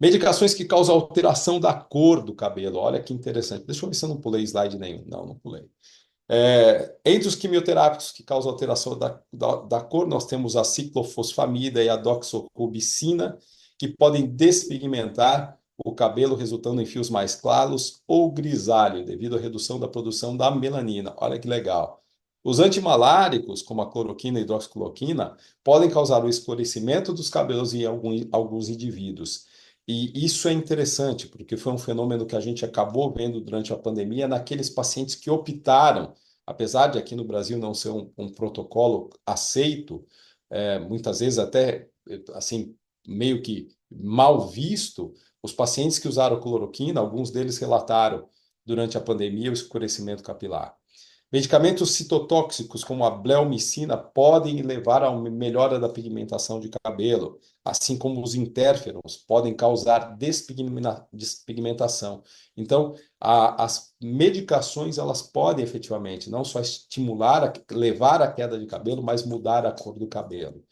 Medicações que causam alteração da cor do cabelo. Olha que interessante. Deixa eu ver se eu não pulei slide nenhum. Não, não pulei. Entre os quimioterápicos que causam alteração da cor, nós temos a ciclofosfamida e a doxorubicina, que podem despigmentar o cabelo, resultando em fios mais claros ou grisalho, devido à redução da produção da melanina. Olha que legal. Os antimaláricos, como a cloroquina e hidroxicloroquina, podem causar o escurecimento dos cabelos em alguns indivíduos. E isso é interessante, porque foi um fenômeno que a gente acabou vendo durante a pandemia naqueles pacientes que optaram, apesar de aqui no Brasil não ser um protocolo aceito, muitas vezes até assim meio que mal visto, os pacientes que usaram cloroquina, alguns deles relataram durante a pandemia o escurecimento capilar. Medicamentos citotóxicos, como a bleomicina, podem levar a uma melhora da pigmentação de cabelo, assim como os interferons podem causar despigmentação. Então, as medicações elas podem efetivamente não só estimular, levar à queda de cabelo, mas mudar a cor do cabelo.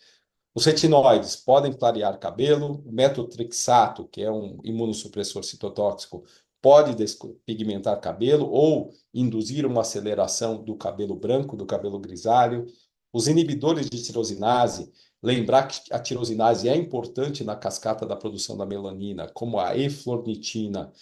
Os retinoides podem clarear cabelo, o metotrexato, que é um imunossupressor citotóxico, pode despigmentar cabelo ou induzir uma aceleração do cabelo branco, do cabelo grisalho. Os inibidores de tirosinase, lembrar que a tirosinase é importante na cascata da produção da melanina, como a eflornitina,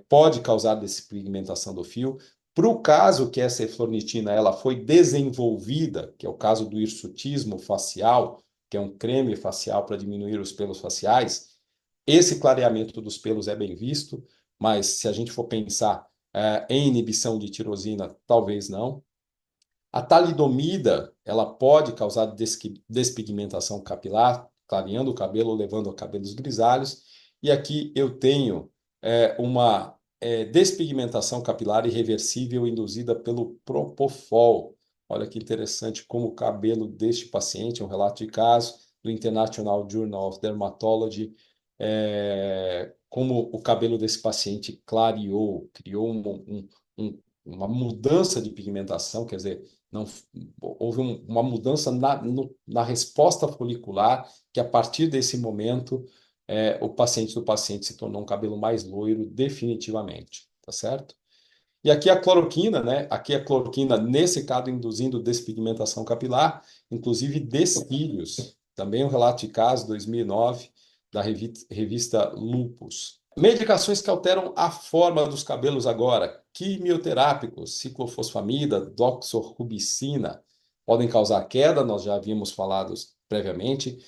pode causar despigmentação do fio. Para o caso que essa eflornitina ela foi desenvolvida, que é o caso do hirsutismo facial, que é um creme facial para diminuir os pelos faciais, esse clareamento dos pelos é bem visto, mas se a gente for pensar em inibição de tirosina, talvez não. A talidomida, ela pode causar despigmentação capilar, clareando o cabelo, levando a cabelos grisalhos. E aqui eu tenho uma despigmentação capilar irreversível induzida pelo Propofol. Olha que interessante como o cabelo deste paciente, um relato de caso do International Journal of Dermatology, como o cabelo desse paciente clareou, criou uma mudança de pigmentação, quer dizer, não, houve uma mudança na resposta folicular, que a partir desse momento o paciente do paciente se tornou um cabelo mais loiro definitivamente, tá certo? E aqui a cloroquina, né? Aqui a cloroquina, nesse caso, induzindo despigmentação capilar, inclusive descílios. Também um relato de caso, 2009, da revista Lupus. Medicações que alteram a forma dos cabelos agora. Quimioterápicos, ciclofosfamida, doxorubicina, podem causar queda, nós já havíamos falado previamente,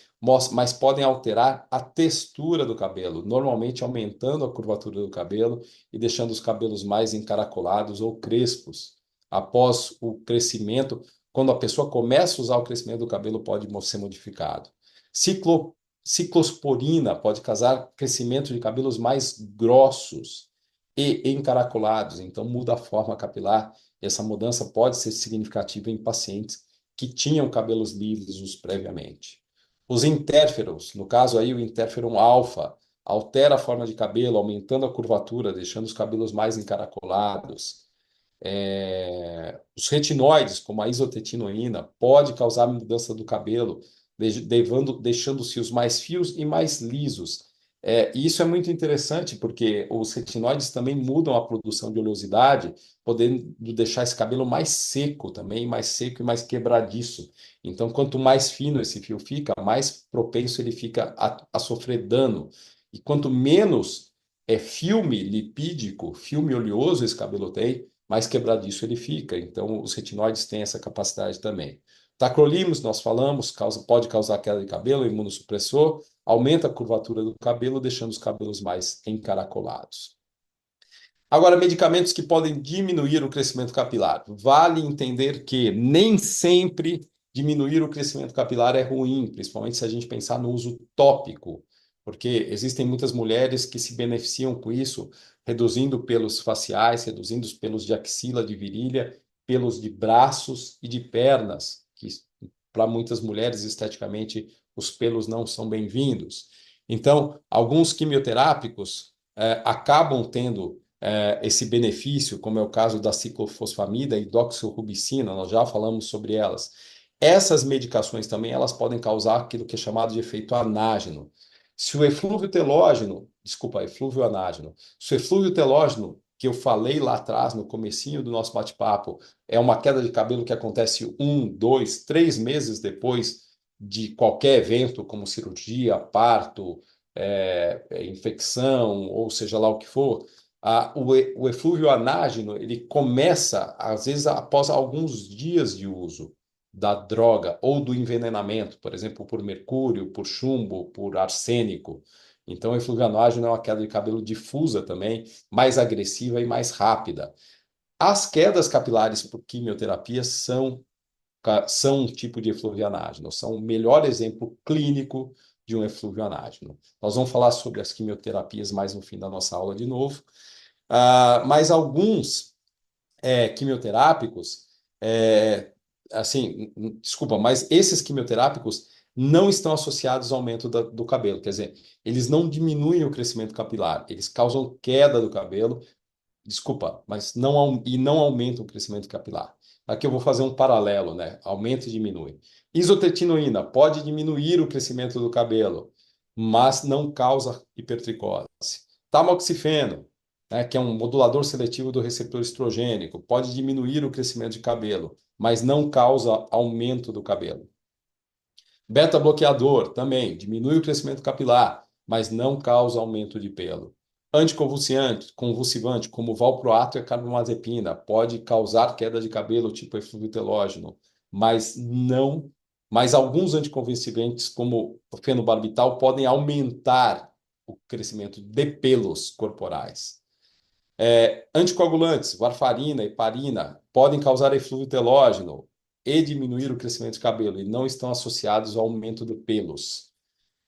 mas podem alterar a textura do cabelo, normalmente aumentando a curvatura do cabelo e deixando os cabelos mais encaracolados ou crespos. Após o crescimento, quando a pessoa começa a usar o crescimento do cabelo, pode ser modificado. Ciclosporina pode causar crescimento de cabelos mais grossos e encaracolados, então muda a forma capilar. Essa mudança pode ser significativa em pacientes que tinham cabelos lisos previamente. Os interferons, no caso aí o interferon alfa, altera a forma de cabelo, aumentando a curvatura, deixando os cabelos mais encaracolados. Os retinoides, como a isotretinoína, pode causar mudança do cabelo, deixando os fios mais fios e mais lisos. E isso é muito interessante, porque os retinoides também mudam a produção de oleosidade, podendo deixar esse cabelo mais seco também, mais seco e mais quebradiço. Então, quanto mais fino esse fio fica, mais propenso ele fica a sofrer dano. E quanto menos filme lipídico, filme oleoso esse cabelo tem, mais quebradiço ele fica. Então, os retinoides têm essa capacidade também. Tacrolimus, nós falamos, pode causar queda de cabelo, imunossupressor, aumenta a curvatura do cabelo, deixando os cabelos mais encaracolados. Agora, medicamentos que podem diminuir o crescimento capilar. Vale entender que nem sempre diminuir o crescimento capilar é ruim, principalmente se a gente pensar no uso tópico, porque existem muitas mulheres que se beneficiam com isso, reduzindo pelos faciais, reduzindo os pelos de axila, de virilha, pelos de braços e de pernas, que para muitas mulheres esteticamente os pelos não são bem-vindos. Então, alguns quimioterápicos acabam tendo esse benefício, como é o caso da ciclofosfamida e doxorubicina, nós já falamos sobre elas. Essas medicações também elas podem causar aquilo que é chamado de efeito anágeno. Se o eflúvio telógeno, desculpa, eflúvio anágeno, se o eflúvio telógeno, que eu falei lá atrás, no comecinho do nosso bate-papo, é uma queda de cabelo que acontece 1, 2, 3 meses depois de qualquer evento, como cirurgia, parto, infecção, ou seja lá o que for, o eflúvio anágeno, ele começa, às vezes, após alguns dias de uso da droga ou do envenenamento, por exemplo, por mercúrio, por chumbo, por arsênico. Então, o eflúvio anágeno é uma queda de cabelo difusa também, mais agressiva e mais rápida. As quedas capilares por quimioterapia são um tipo de eflúvio anágeno, são o melhor exemplo clínico de um eflúvio anágeno. Nós vamos falar sobre as quimioterapias mais no fim da nossa aula de novo. Mas alguns quimioterápicos, assim, desculpa, mas esses quimioterápicos não estão associados ao aumento do cabelo, quer dizer, eles não diminuem o crescimento capilar, eles causam queda do cabelo, desculpa, mas não aumentam o crescimento capilar. Aqui eu vou fazer um paralelo, né? Aumenta e diminui. Isotretinoína pode diminuir o crescimento do cabelo, mas não causa hipertricose. Tamoxifeno, né, que é um modulador seletivo do receptor estrogênico, pode diminuir o crescimento de cabelo, mas não causa aumento do cabelo. Beta-bloqueador também diminui o crescimento capilar, mas não causa aumento de pelo. Convulsivante, como valproato e carbamazepina, pode causar queda de cabelo tipo eflúvio telógeno, mas não, mas alguns anticonvulsivantes, como o fenobarbital, podem aumentar o crescimento de pelos corporais. Anticoagulantes, varfarina e heparina, podem causar eflúvio telógeno e diminuir o crescimento de cabelo e não estão associados ao aumento de pelos.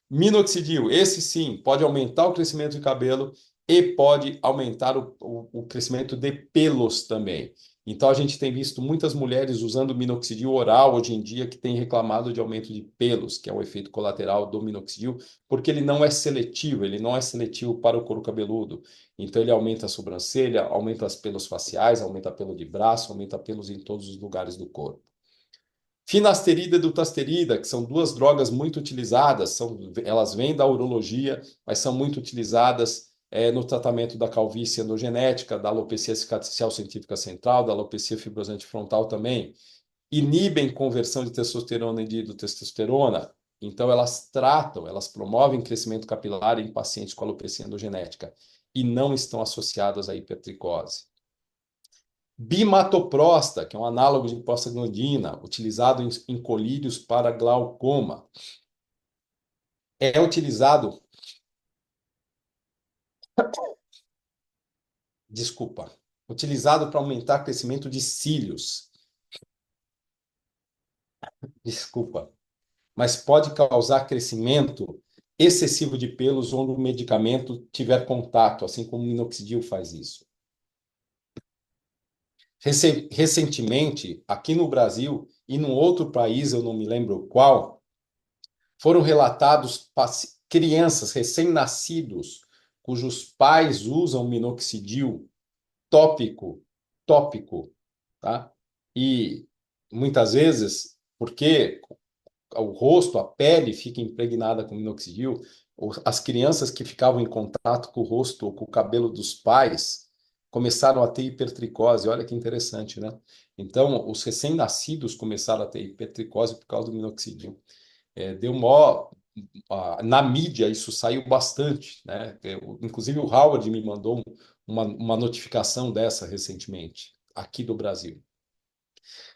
Minoxidil, esse sim, pode aumentar o crescimento de cabelo e pode aumentar o crescimento de pelos também. Então, a gente tem visto muitas mulheres usando minoxidil oral hoje em dia que têm reclamado de aumento de pelos, que é o efeito colateral do minoxidil, porque ele não é seletivo para o couro cabeludo. Então, ele aumenta a sobrancelha, aumenta os pelos faciais, aumenta pelo de braço, aumenta pelos em todos os lugares do corpo. Finasterida e dutasterida, que são duas drogas muito utilizadas, elas vêm da urologia, mas são muito utilizadas no tratamento da calvície endogenética, da alopecia cicatricial científica central, da alopecia fibrosante frontal também. Inibem conversão de testosterona em dihidrotestosterona, então elas promovem crescimento capilar em pacientes com alopecia endogenética e não estão associadas à hipertricose. Bimatoprosta, que é um análogo de prostaglandina, utilizado em colírios para glaucoma. É utilizado, desculpa, utilizado para aumentar o crescimento de cílios. Desculpa, mas pode causar crescimento excessivo de pelos onde o medicamento tiver contato, assim como o minoxidil faz isso. Recentemente, aqui no Brasil e num outro país, eu não me lembro qual, foram relatados crianças recém-nascidos cujos pais usam minoxidil tópico, tópico, tá? E muitas vezes, porque o rosto, a pele fica impregnada com minoxidil, as crianças que ficavam em contato com o rosto ou com o cabelo dos pais começaram a ter hipertricose. Olha que interessante, né? Então, os recém-nascidos começaram a ter hipertricose por causa do minoxidil. Deu maior na mídia isso saiu bastante, né? Inclusive o Howard me mandou uma notificação dessa recentemente, aqui do Brasil.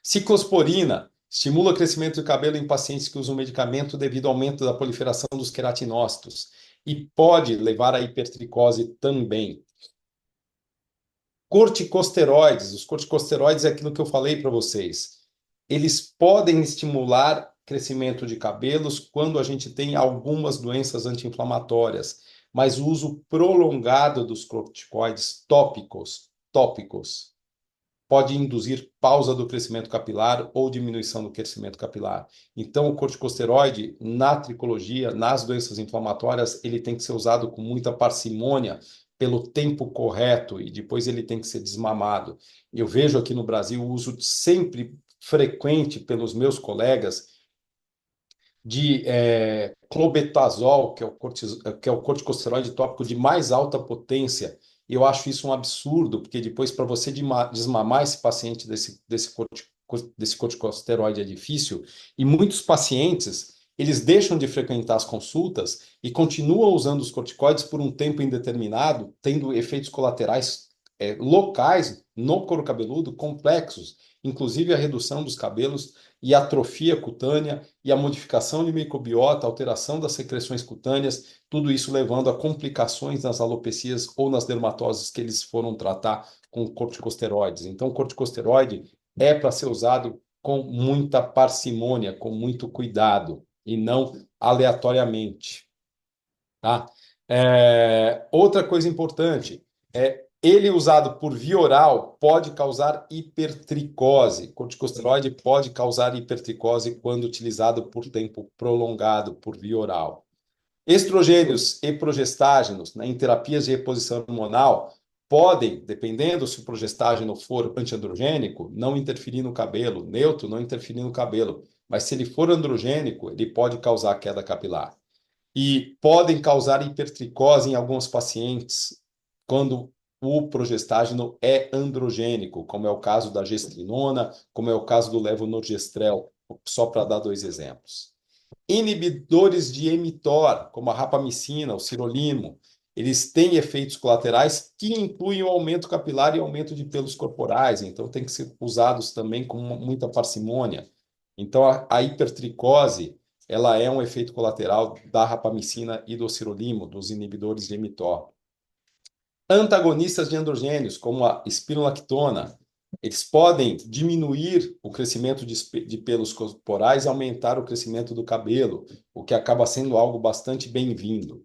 Ciclosporina estimula o crescimento do cabelo em pacientes que usam medicamento devido ao aumento da proliferação dos queratinócitos e pode levar à hipertricose também. Corticosteroides, os corticosteroides é aquilo que eu falei para vocês. Eles podem estimular crescimento de cabelos quando a gente tem algumas doenças anti-inflamatórias, mas o uso prolongado dos corticoides tópicos, pode induzir pausa do crescimento capilar ou diminuição do crescimento capilar. Então, o corticosteroide, na tricologia, nas doenças inflamatórias, ele tem que ser usado com muita parcimônia, pelo tempo correto, e depois ele tem que ser desmamado. Eu vejo aqui no Brasil o uso sempre frequente pelos meus colegas de clobetasol, que é o corticosteroide tópico de mais alta potência. E eu acho isso um absurdo, porque depois, para você desmamar esse paciente desse corticosteroide é difícil, e muitos pacientes, eles deixam de frequentar as consultas e continuam usando os corticoides por um tempo indeterminado, tendo efeitos colaterais locais no couro cabeludo complexos, inclusive a redução dos cabelos e atrofia cutânea e a modificação de microbiota, alteração das secreções cutâneas, tudo isso levando a complicações nas alopecias ou nas dermatoses que eles foram tratar com corticosteroides. Então, o corticosteroide é para ser usado com muita parcimônia, com muito cuidado, e não aleatoriamente. Tá? Outra coisa importante ele usado por via oral pode causar hipertricose. Corticosteroide pode causar hipertricose quando utilizado por tempo prolongado por via oral. Estrogênios e progestágenos, né, em terapias de reposição hormonal podem, dependendo se o progestágeno for antiandrogênico, não interferir no cabelo, neutro não interferir no cabelo, mas se ele for androgênico, ele pode causar queda capilar e podem causar hipertricose em alguns pacientes quando o progestágeno é androgênico, como é o caso da gestrinona, como é o caso do levonorgestrel, só para dar dois exemplos. Inibidores de mTOR, como a rapamicina, o sirolimo, eles têm efeitos colaterais que incluem o aumento capilar e aumento de pelos corporais, então tem que ser usados também com muita parcimônia. Então, a hipertricose, ela é um efeito colateral da rapamicina e do sirolimo, dos inibidores de mTOR. Antagonistas de androgênios, como a espirulactona, eles podem diminuir o crescimento de pelos corporais e aumentar o crescimento do cabelo, o que acaba sendo algo bastante bem-vindo.